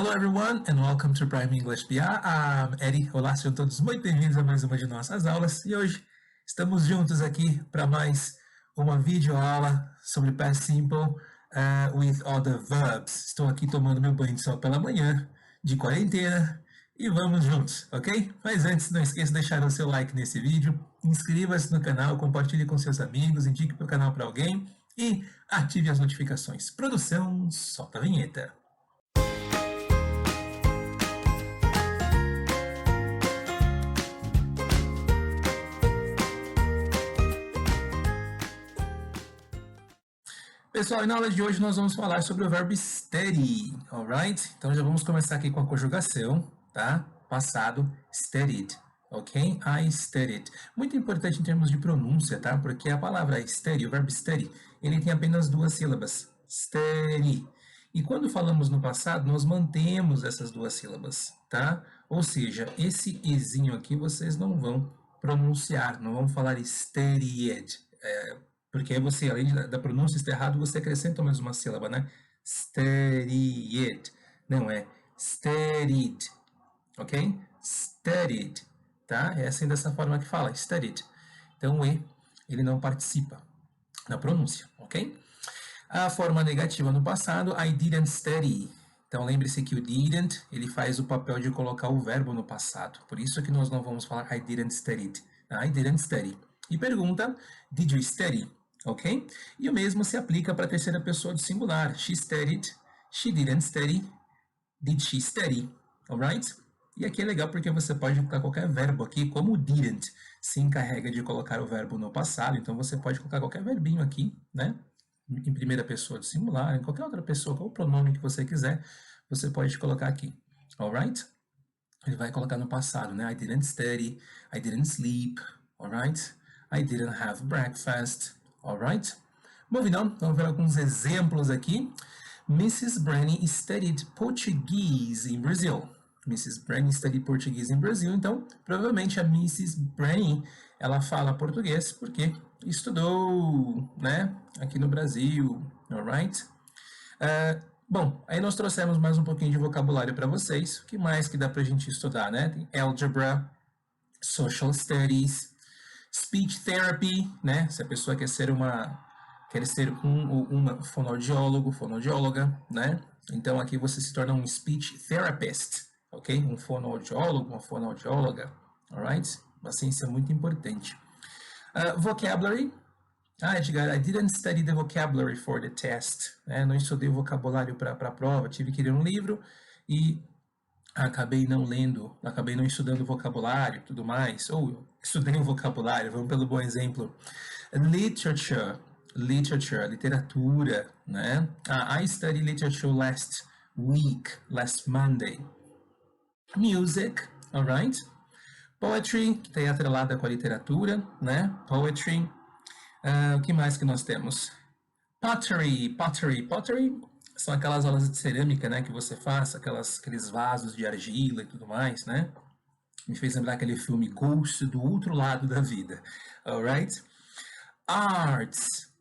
Hello everyone and welcome to Prime English PR. I'm Eddie. Olá, sejam todos muito bem-vindos a mais uma de nossas aulas. E hoje estamos juntos aqui para mais uma videoaula sobre Past Simple with other verbs. Estou aqui tomando meu banho de sol pela manhã, de quarentena, e vamos juntos, ok? Mas antes, não esqueça de deixar o seu like nesse vídeo, inscreva-se no canal, compartilhe com seus amigos, indique para o canal para alguém e ative as notificações. Produção, solta a vinheta. Pessoal, e na aula de hoje nós vamos falar sobre o verbo study, alright? Então já vamos começar aqui com a conjugação, tá? Passado, studied, ok? I studied. Muito importante em termos de pronúncia, tá? Porque a palavra study, o verbo study, ele tem apenas duas sílabas, study. E quando falamos no passado, nós mantemos essas duas sílabas, tá? Ou seja, esse ezinho aqui vocês não vão pronunciar, não vão falar studied, porque aí você, além da pronúncia estar errado, você acrescenta mais uma sílaba, né? Studied. Não, é studied. Ok? Studied. Tá? É assim dessa forma que fala, studied. Então, o E, ele não participa na pronúncia, ok? A forma negativa no passado, I didn't study. Então, lembre-se que o didn't, ele faz o papel de colocar o verbo no passado. Por isso que nós não vamos falar I didn't study. I didn't study. E pergunta, did you study? Ok? E o mesmo se aplica para a terceira pessoa do singular. She studied, she didn't study, did she study? Alright? E aqui é legal porque você pode colocar qualquer verbo aqui, como o didn't se encarrega de colocar o verbo no passado, então você pode colocar qualquer verbinho aqui, né? Em primeira pessoa do singular, em qualquer outra pessoa, qual o pronome que você quiser, você pode colocar aqui. Alright? Ele vai colocar no passado, né? I didn't study, I didn't sleep, alright? I didn't have breakfast. Alright? Moving on, vamos ver alguns exemplos aqui. Mrs. Branny studied Portuguese in Brazil. Mrs. Branny studied Portuguese in Brazil. Então, provavelmente a Mrs. Branny, ela fala português porque estudou, né? Aqui no Brasil. Alright? Bom, aí nós trouxemos mais um pouquinho de vocabulário para vocês. O que mais que dá para a gente estudar, né? Tem Algebra, Social Studies, Speech Therapy, né? Se a pessoa quer ser uma fonoaudiólogo, fonoaudióloga, né? Então aqui você se torna um Speech Therapist, ok? Um fonoaudiólogo, uma fonoaudióloga, alright? Uma ciência muito importante. Vocabulary. Edgar, I didn't study the vocabulary for the test. Não estudei o vocabulário para a prova, tive que ler um livro e acabei não estudando o vocabulário e tudo mais, ou estudei o vocabulário, vamos pelo bom exemplo. Literature, literatura, né? I studied literature last Monday. Music, alright? Poetry, que está atrelada com a literatura, né? Poetry. O que mais que nós temos? Pottery são aquelas aulas de cerâmica, né, que você faz, aqueles vasos de argila e tudo mais, né? Me fez lembrar aquele filme Ghost do Outro Lado da Vida, alright? Arts,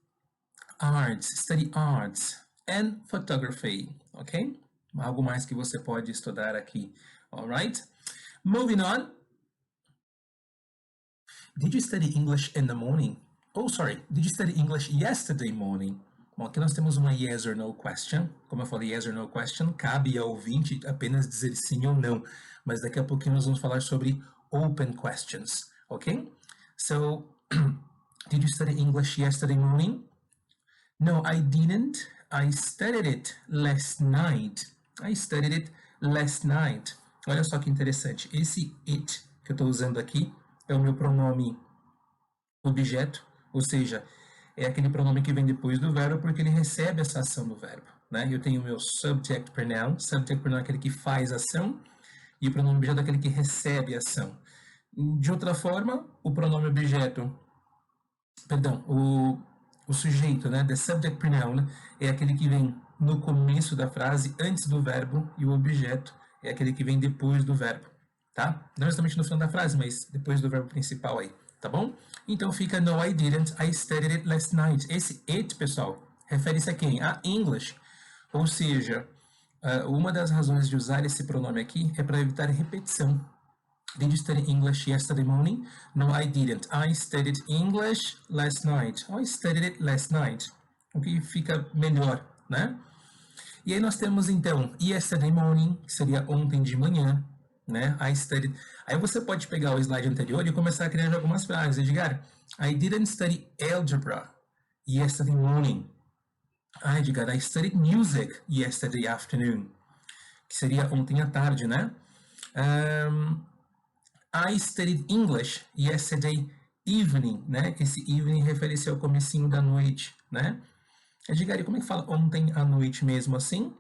study arts, and photography, ok? Algo mais que você pode estudar aqui, alright? Moving on. Did you study English in the morning? Did you study English yesterday morning? Bom, aqui nós temos uma yes or no question. Como eu falei, yes or no question, cabe ao ouvinte apenas dizer sim ou não. Mas daqui a pouquinho nós vamos falar sobre open questions, ok? So, did you study English yesterday morning? No, I didn't. I studied it last night. Olha só que interessante. Esse it que eu estou usando aqui é o meu pronome objeto, ou seja, é aquele pronome que vem depois do verbo porque ele recebe essa ação do verbo, né? Eu tenho o meu subject pronoun é aquele que faz a ação e o pronome objeto é aquele que recebe a ação. De outra forma, o pronome objeto, o sujeito, né, the subject pronoun, é aquele que vem no começo da frase, antes do verbo, e o objeto é aquele que vem depois do verbo, tá? Não exatamente no final da frase, mas depois do verbo principal aí, tá bom? Então fica no, I didn't, I studied it last night. Esse it, pessoal, refere-se a quem? A English. Ou seja, uma das razões de usar esse pronome aqui é para evitar repetição. Did you study English yesterday morning? No, I didn't. I studied English last night. I studied it last night. O que fica melhor, né? E aí nós temos, então, yesterday morning, que seria ontem de manhã, né? I studied... Aí você pode pegar o slide anterior e começar a criar algumas frases. Edgar, I didn't study algebra yesterday morning. Ah, Edgar, I studied music yesterday afternoon. Que seria ontem à tarde, né? I studied English yesterday evening, né? Esse evening refere-se ao comecinho da noite, né? Edgar, como é que fala ontem à noite mesmo assim?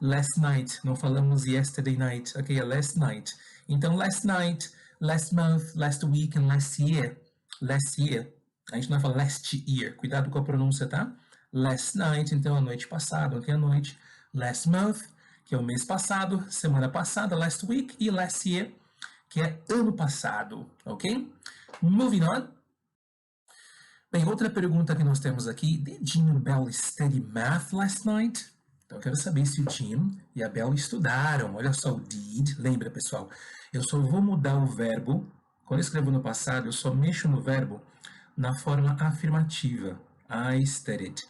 Last night, não falamos yesterday night, ok? É last night. Então, last night, last month, last week and last year. Last year. A gente não fala last year, cuidado com a pronúncia, tá? Last night, então a noite passada, ontem à noite. Last month, que é o mês passado, semana passada, last week, e last year, que é ano passado, ok? Moving on. Bem, outra pergunta que nós temos aqui, did Jim and Belle study math last night? Então, eu quero saber se o Jim e a Belle estudaram. Olha só o did, lembra, pessoal? Eu só vou mudar o verbo, quando eu escrevo no passado, eu só mexo no verbo na forma afirmativa, I studied.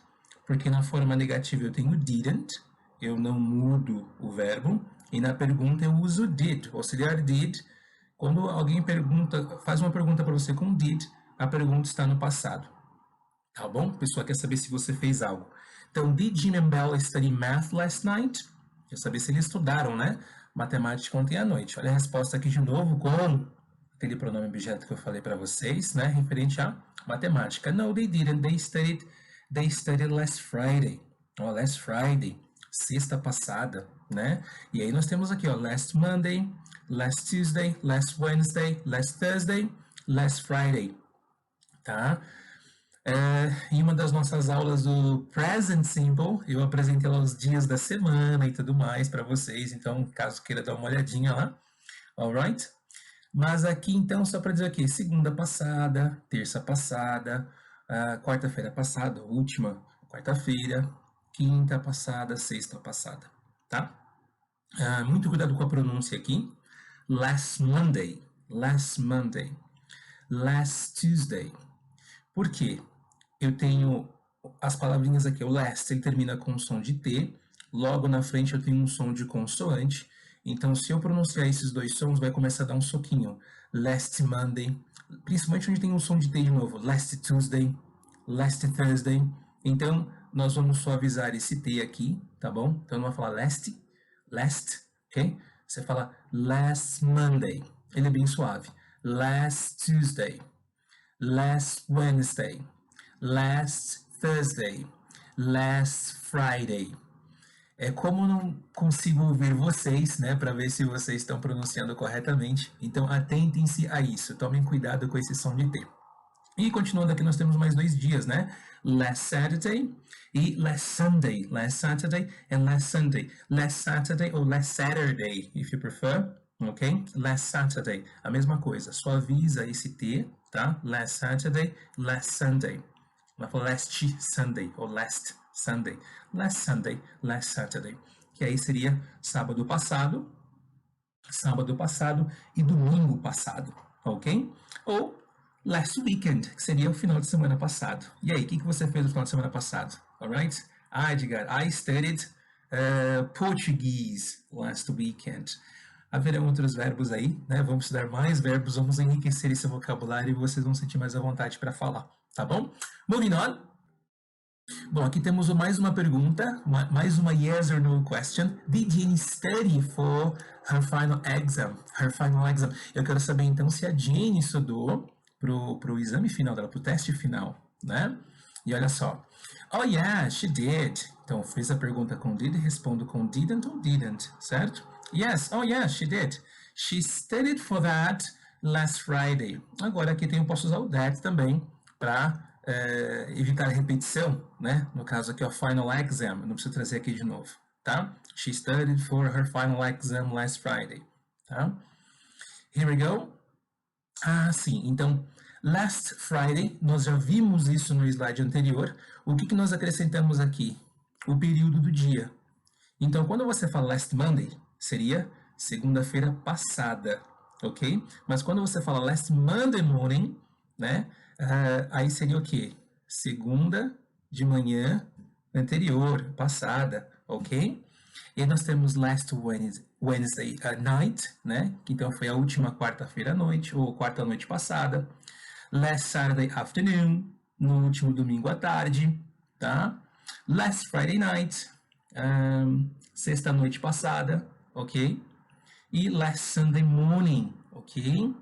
Porque na forma negativa eu tenho didn't, eu não mudo o verbo, e na pergunta eu uso did, o auxiliar did. Quando alguém faz uma pergunta para você com did, a pergunta está no passado. Tá bom? A pessoa quer saber se você fez algo. Então, did Jim and Belle study math last night? Quer saber se eles estudaram, né? Matemática ontem à noite. Olha a resposta aqui de novo com aquele pronome objeto que eu falei para vocês, né? Referente à matemática. No, they didn't. They studied last Friday. Ó, last Friday. Sexta passada, né? E aí nós temos aqui, ó, last Monday, last Tuesday, last Wednesday, last Thursday, last Friday. Tá? Em uma das nossas aulas do Present Simple, eu apresentei lá os dias da semana e tudo mais para vocês, então caso queira dar uma olhadinha lá, alright? Mas aqui então, só para dizer aqui, segunda passada, terça passada, quarta-feira passada, última quarta-feira, quinta passada, sexta passada, tá? Muito cuidado com a pronúncia aqui. Last Monday, last Monday, last Tuesday. Por quê? Eu tenho as palavrinhas aqui, o last, ele termina com um som de T, logo na frente eu tenho um som de consoante, então se eu pronunciar esses dois sons, vai começar a dar um soquinho. Last Monday, principalmente onde tem um som de T de novo, last Tuesday, last Thursday, então nós vamos suavizar esse T aqui, tá bom? Então não vai falar last, ok? Você fala last Monday, ele é bem suave. Last Tuesday, last Wednesday, last Thursday, last Friday. Como eu não consigo ouvir vocês, né, para ver se vocês estão pronunciando corretamente, então atentem-se a isso, tomem cuidado com esse som de T. E continuando aqui, nós temos mais 2 dias, né? Last Saturday e last Sunday. Last Saturday and last Sunday. Last Saturday ou last Saturday, if you prefer. Ok? Last Saturday. A mesma coisa. Suaviza esse T, tá? Last Saturday, last Sunday. Vai falar last Sunday ou last Sunday. Last Sunday, last Saturday. Que aí seria sábado passado e domingo passado. Ok? Ou last weekend, que seria o final de semana passado. E aí, o que você fez no final de semana passado? Alright? Edgar, I studied Portuguese last weekend. Haverão outros verbos aí, né? Vamos estudar mais verbos, vamos enriquecer esse vocabulário e vocês vão sentir mais à vontade para falar, tá bom? Moving on. Bom, aqui temos mais uma pergunta, mais uma yes or no question. Did Jenny study for her final exam? Eu quero saber então se a Jenny estudou pro exame final dela, pro teste final, né? E olha só. Oh yeah, she did. Então, fiz a pergunta com did e respondo com didn't ou didn't, certo? Yes, oh yeah, she did. She studied for that last Friday. Agora aqui eu posso usar o that também para evitar repetição, né? No caso aqui, o final exam, eu não preciso trazer aqui de novo, tá? She studied for her final exam last Friday, tá? Here we go. Sim, então, last Friday, nós já vimos isso no slide anterior. O que nós acrescentamos aqui? O período do dia. Então, quando você fala last Monday, seria segunda-feira passada, ok? Mas quando você fala last Monday morning, né? Aí seria o quê? Segunda de manhã anterior, passada, ok? E aí nós temos last Wednesday night, né? Que então foi a última quarta-feira à noite, ou quarta noite passada. Last Saturday afternoon, no último domingo à tarde, tá? Last Friday night, sexta noite passada, ok? E last Sunday morning, ok?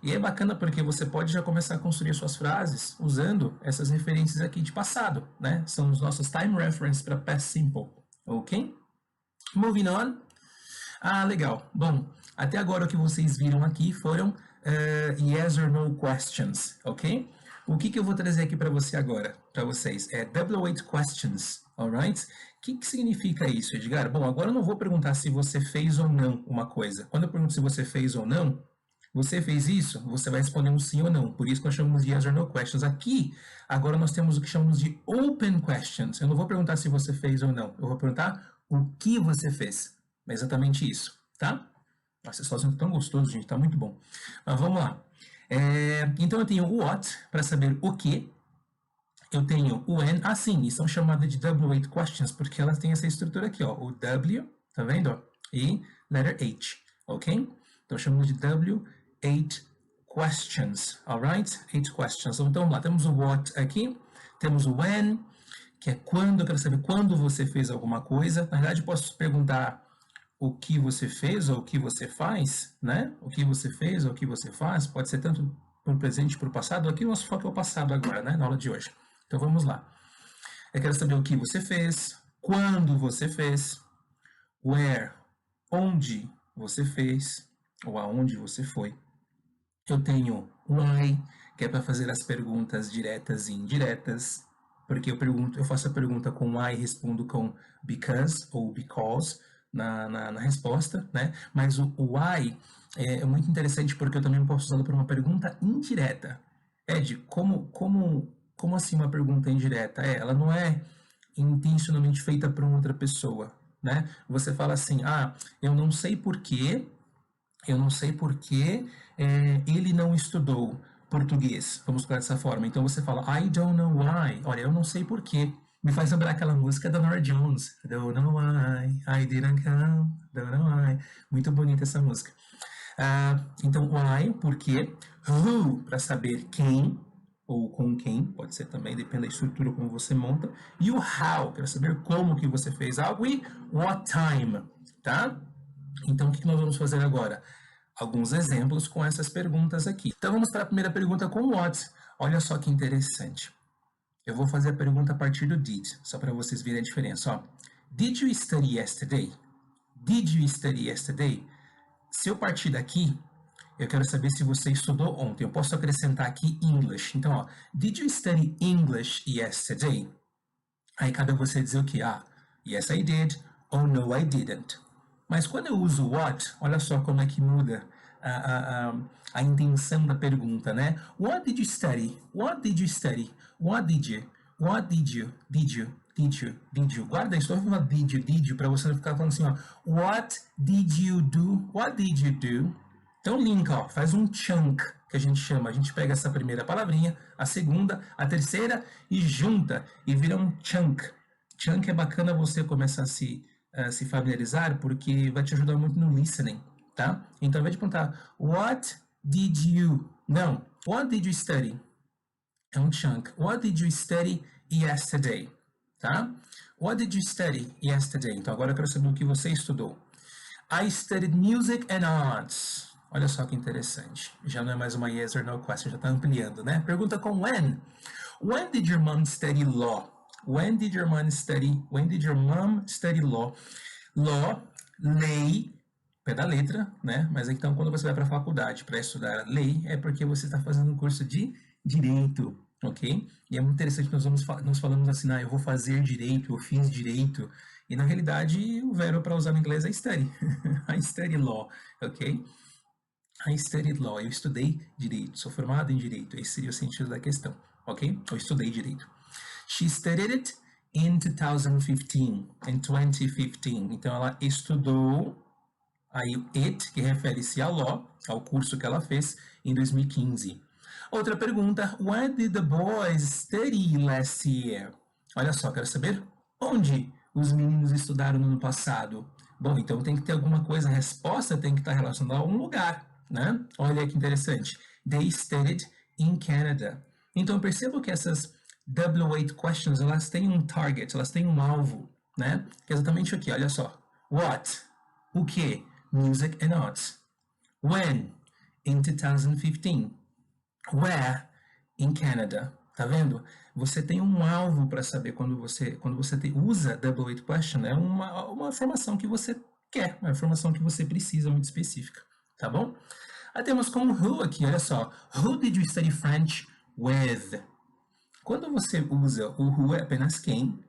E é bacana porque você pode já começar a construir suas frases usando essas referências aqui de passado, né? São os nossos time reference para past simple, ok? Moving on. Ah, legal. Bom, até agora o que vocês viram aqui foram yes or no questions, ok? O que eu vou trazer aqui para você agora, para vocês, é W8 questions, alright? O que significa isso, Edgar? Bom, agora eu não vou perguntar se você fez ou não uma coisa. Quando eu pergunto se você fez ou não, você fez isso, você vai responder um sim ou não. Por isso que nós chamamos de yes or no questions. Aqui, agora nós temos o que chamamos de open questions. Eu não vou perguntar se você fez ou não. Eu vou perguntar o que você fez. É exatamente isso, tá? Nossa, esse sozinho tá tão gostoso, gente. Tá muito bom. Mas vamos lá. Então eu tenho o what, para saber o que. Eu tenho o when. Ah, sim, e são chamadas de W8 questions, porque elas têm essa estrutura aqui, ó. O W, tá vendo? E letter H, ok? Então chamamos de W8 questions, alright? 8 questions. Então vamos lá, temos o what aqui, temos o when, que é quando, eu quero saber quando você fez alguma coisa. Na verdade, eu posso perguntar o que você fez ou o que você faz, né? O que você fez ou o que você faz, pode ser tanto para o presente para o passado. Aqui o nosso foco é o passado agora, né? Na aula de hoje. Então vamos lá. Eu quero saber o que você fez, quando você fez, where, onde você fez, ou aonde você foi. Eu tenho why, que é para fazer as perguntas diretas e indiretas, porque eu faço a pergunta com why e respondo com because ou because na resposta, né? Mas o why é muito interessante porque eu também posso usá-lo para uma pergunta indireta. Ed, como assim uma pergunta indireta? Ela não é intencionalmente feita por outra pessoa, né? Você fala assim, eu não sei porquê, ele não estudou português, vamos colocar dessa forma. Então você fala, I don't know why. Olha, eu não sei porquê. Me faz lembrar aquela música da Norah Jones. Don't know why, I didn't come, don't know why. Muito bonita essa música. Então, why, porquê. Who, para saber quem, ou com quem, pode ser também, depende da estrutura como você monta. E o how, para saber como que você fez algo. E what time, tá? Então, o que nós vamos fazer agora? Alguns exemplos com essas perguntas aqui. Então, vamos para a primeira pergunta com what. Olha só que interessante. Eu vou fazer a pergunta a partir do did, só para vocês verem a diferença. Ó. Did you study yesterday? Did you study yesterday? Se eu partir daqui, eu quero saber se você estudou ontem. Eu posso acrescentar aqui English. Então, ó, did you study English yesterday? Aí cabe a você dizer o que? Yes I did, ou no I didn't. Mas quando eu uso what, olha só como é que muda a intenção da pergunta, né? What did you study? What did you study? What did you? What did you? Did you? Did you? Did you? Guarda isso, eu vou did you, para você não ficar falando assim, ó. What did you do? What did you do? Então linka, ó, faz um chunk, que a gente chama. A gente pega essa primeira palavrinha, a segunda, a terceira e junta e vira um chunk. Chunk é bacana você começar a se familiarizar, porque vai te ajudar muito no listening, tá? Então, ao invés de perguntar, what did you... Não, what did you study? É um chunk. What did you study yesterday? Tá? What did you study yesterday? Então, agora eu quero saber o que você estudou. I studied music and arts. Olha só que interessante. Já não é mais uma yes or no question, já está ampliando, né? Pergunta com when. When did your mom study law? When did your mom study law? Law, lei, pé da letra, né? Mas então quando você vai para a faculdade para estudar lei, é porque você está fazendo um curso de direito, ok? E é muito interessante que nós falamos assim, eu vou fazer direito, eu fiz direito, e na realidade o verbo para usar no inglês é study. I study law, ok? I studied law, eu estudei direito, sou formado em direito, esse seria o sentido da questão, ok? Eu estudei direito. She studied it in 2015. In 2015. Então, ela estudou, aí o it, que refere-se ao law, ao curso que ela fez em 2015. Outra pergunta, where did the boys study last year? Olha só, quero saber onde os meninos estudaram no ano passado. Bom, então tem que ter alguma coisa, a resposta tem que estar relacionada a um lugar, né? Olha que interessante. They studied in Canada. Então perceba que essas W8 questions, elas têm um target, elas têm um alvo, né? Que é exatamente aqui, olha só. What? O que? Music and arts. When? In 2015. Where? In Canada. Tá vendo? Você tem um alvo para saber quando você usa double eight question, é uma informação que você quer, uma informação que você precisa, muito específica, tá bom? Aí temos como who aqui, olha só. Who did you study French with? Quando você usa o who é apenas quem,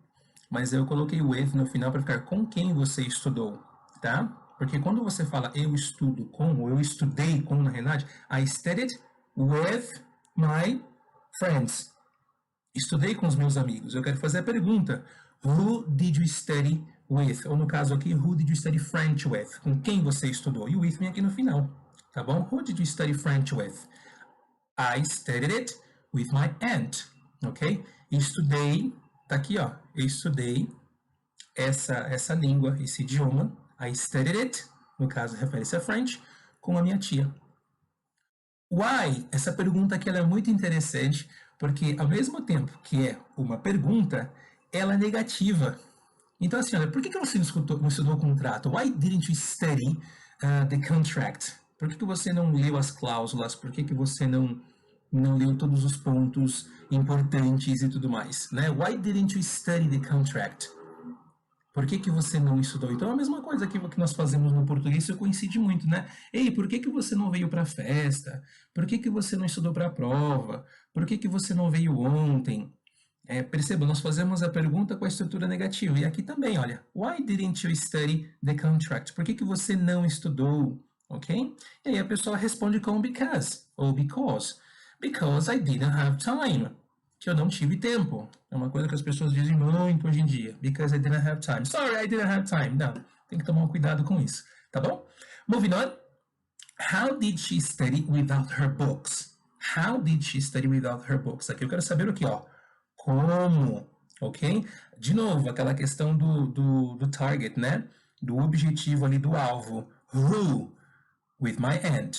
mas eu coloquei o with no final para ficar com quem você estudou, tá? Porque quando você fala eu estudo com, ou eu estudei com, na realidade, I studied with my friends. Estudei com os meus amigos. Eu quero fazer a pergunta, who did you study with? Ou no caso aqui, who did you study French with? Com quem você estudou? E o with vem aqui no final, tá bom? Who did you study French with? I studied it with my aunt, ok? Estudei, tá aqui, ó. Eu estudei essa língua, esse idioma. I studied it, no caso refere-se a French, com a minha tia. Why? Essa pergunta aqui ela é muito interessante, porque ao mesmo tempo que é uma pergunta, ela é negativa. Então, assim, olha, por que você não estudou o contrato? Why didn't you study the contract? Por que você não leu as cláusulas? Por que você não leu todos os pontos importantes e tudo mais? Né? Why didn't you study the contract? Por que você não estudou? Então, é a mesma coisa que nós fazemos no português, isso coincide muito, né? Ei, por que você não veio para a festa? Por que você não estudou para a prova? Por que você não veio ontem? Perceba, nós fazemos a pergunta com a estrutura negativa. E aqui também, olha. Why didn't you study the contract? Por que você não estudou? Ok? E aí a pessoa responde com because, ou because. Because I didn't have time. Que eu não tive tempo. É uma coisa que as pessoas dizem muito hoje em dia. Because I didn't have time. Sorry, I didn't have time. Não, tem que tomar um cuidado com isso. Tá bom? Moving on. How did she study without her books? How did she study without her books? Aqui eu quero saber o que, ó. Como, ok? De novo, aquela questão do target, né? Do objetivo ali, do alvo. Who? With my aunt.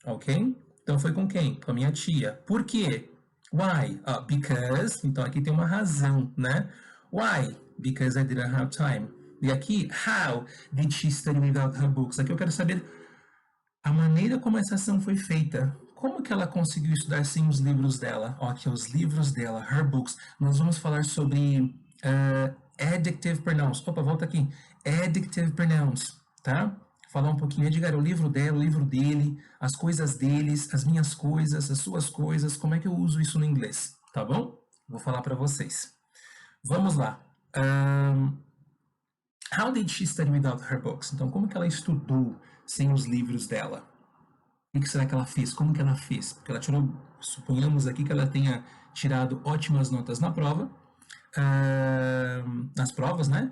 Ok? Então foi com quem? Com a minha tia. Por quê? Why? Because. Então aqui tem uma razão, né? Why? Because I didn't have time. E aqui, how did she study without her books? Aqui eu quero saber a maneira como essa ação foi feita. Como que ela conseguiu estudar sem os livros dela? Ó, aqui os livros dela, her books. Nós vamos falar sobre adjective pronouns. Opa, volta aqui. Adjective pronouns, tá? Falar um pouquinho, Edgar, o livro dela, o livro dele, as coisas deles, as minhas coisas, as suas coisas, como é que eu uso isso no inglês, tá bom? Vou falar para vocês. Vamos lá. How did she study without her books? Então, como que ela estudou sem os livros dela? O que será que ela fez? Como que ela fez? Porque ela tirou, suponhamos aqui que ela tenha tirado ótimas notas na prova, nas provas, né?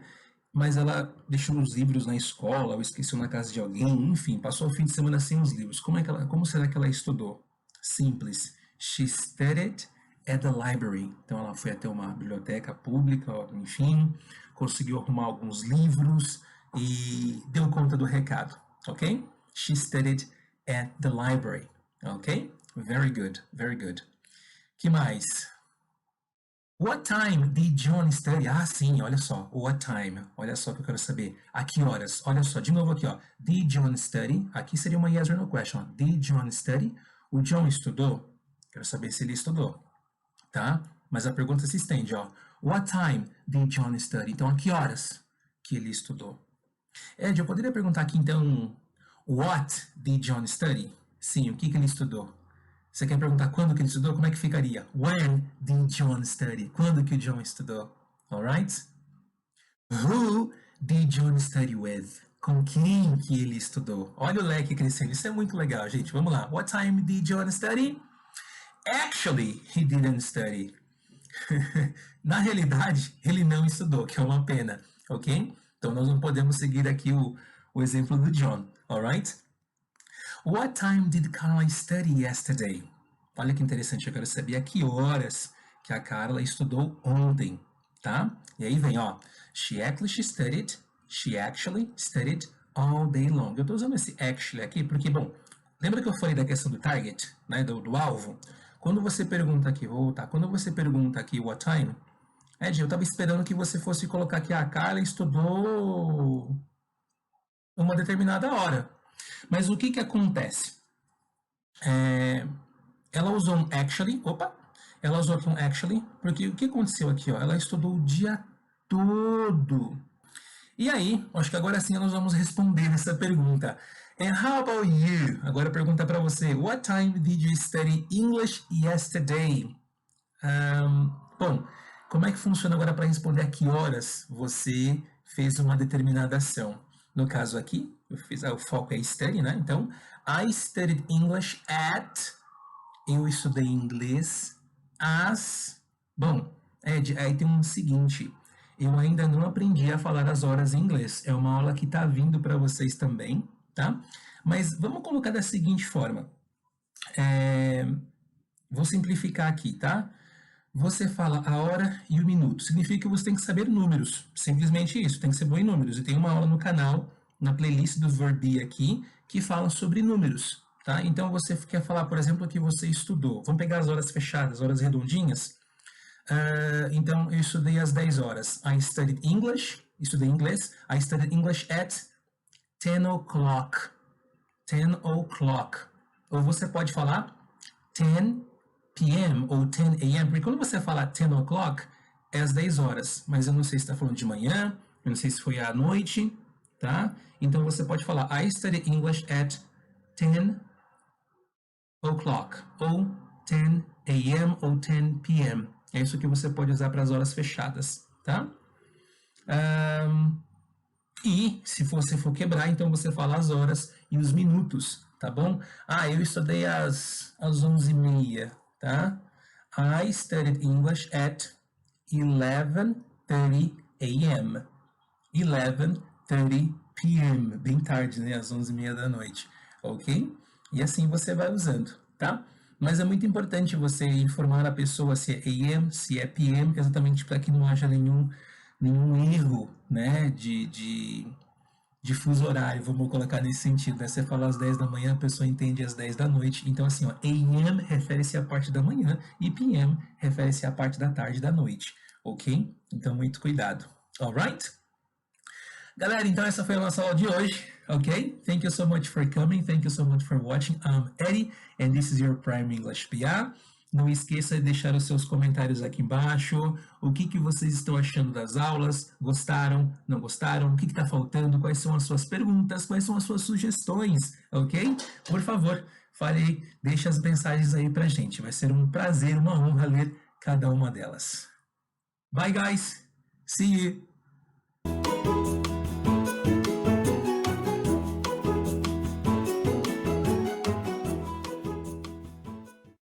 Mas ela deixou os livros na escola, ou esqueceu na casa de alguém, enfim, passou o fim de semana sem os livros. Como será que ela estudou? Simples. She studied at the library. Então ela foi até uma biblioteca pública, enfim, conseguiu arrumar alguns livros e deu conta do recado, ok? She studied at the library, ok? Very good, very good. Que mais? What time did John study? Ah, sim, olha só. What time? Olha só que eu quero saber. A que horas? Olha só, de novo aqui, ó. Did John study? Aqui seria uma yes or no question. Ó. Did John study? O John estudou? Quero saber se ele estudou, tá? Mas a pergunta se estende, ó. What time did John study? Então, a que horas que ele estudou? Ed, eu poderia perguntar aqui, então, what did John study? Sim, o que ele estudou? Você quer perguntar quando que ele estudou? Como é que ficaria? When did John study? Quando que o John estudou? Alright? Who did John study with? Com quem que ele estudou? Olha o leque crescendo. Isso é muito legal, gente. Vamos lá. What time did John study? Actually, he didn't study. Na realidade, ele não estudou, que é uma pena, ok? Então nós não podemos seguir aqui o exemplo do John, alright? What time did Carla study yesterday? Olha que interessante, eu quero saber a que horas que a Carla estudou ontem, tá? E aí vem, ó, she actually studied all day long. Eu estou usando esse actually aqui porque, bom, lembra que eu falei da questão do target, né, do alvo? Quando você pergunta aqui, vou voltar, quando você pergunta aqui what time, Ed, eu estava esperando que você fosse colocar que a Carla estudou uma determinada hora. Mas o que que acontece? Ela usou um actually, ela usou aqui um actually, porque o que aconteceu aqui, ó? Ela estudou o dia todo. E aí, acho que agora sim nós vamos responder essa pergunta. And how about you? Agora pergunta para você. What time did you study English yesterday? Bom, como é que funciona agora para responder a que horas você fez uma determinada ação? No caso aqui, o foco é study, né? Então, I studied English at... Eu estudei inglês as... Bom, Ed, aí tem um seguinte. Eu ainda não aprendi a falar as horas em inglês. É uma aula que está vindo para vocês também, tá? Mas vamos colocar da seguinte forma. Vou simplificar aqui, tá? Você fala a hora e o minuto. Significa que você tem que saber números. Simplesmente isso, tem que ser bom em números. E tem uma aula no canal, na playlist do Verbi aqui, que fala sobre números. Tá? Então, você quer falar, por exemplo, que você estudou. Vamos pegar as horas fechadas, horas redondinhas. Então, eu estudei às 10 horas. I studied English. Estudei inglês. I studied English at 10 o'clock. 10 o'clock. Ou você pode falar 10 p.m. ou 10 a.m. Porque quando você fala 10 o'clock, é às 10 horas. Mas eu não sei se está falando de manhã, eu não sei se foi à noite, tá? Então, você pode falar I studied English at 10 o'clock, ou 10 a.m. ou 10 p.m. É isso que você pode usar para as horas fechadas, tá? E se você for quebrar, então você fala as horas e os minutos, tá bom? Eu estudei às 11h30, tá? I studied English at 11:30 a.m. 11:30 p.m. Bem tarde, né? Às 11h30 da noite, ok? E assim você vai usando, tá? Mas é muito importante você informar a pessoa se é AM, se é PM, exatamente para que não haja nenhum erro, né, de fuso horário, vamos colocar nesse sentido, né? Você fala às 10 da manhã, a pessoa entende às 10 da noite. Então, assim, ó, AM refere-se à parte da manhã e PM refere-se à parte da tarde da noite, ok? Então, muito cuidado. Alright? Galera, então essa foi a nossa aula de hoje, ok? Thank you so much for coming, thank you so much for watching. I'm Eddie, and this is your Prime English PA. Não esqueça de deixar os seus comentários aqui embaixo. O que vocês estão achando das aulas? Gostaram? Não gostaram? O que está faltando? Quais são as suas perguntas? Quais são as suas sugestões? Ok? Por favor, fale, deixe as mensagens aí pra gente. Vai ser um prazer, uma honra ler cada uma delas. Bye, guys! See you!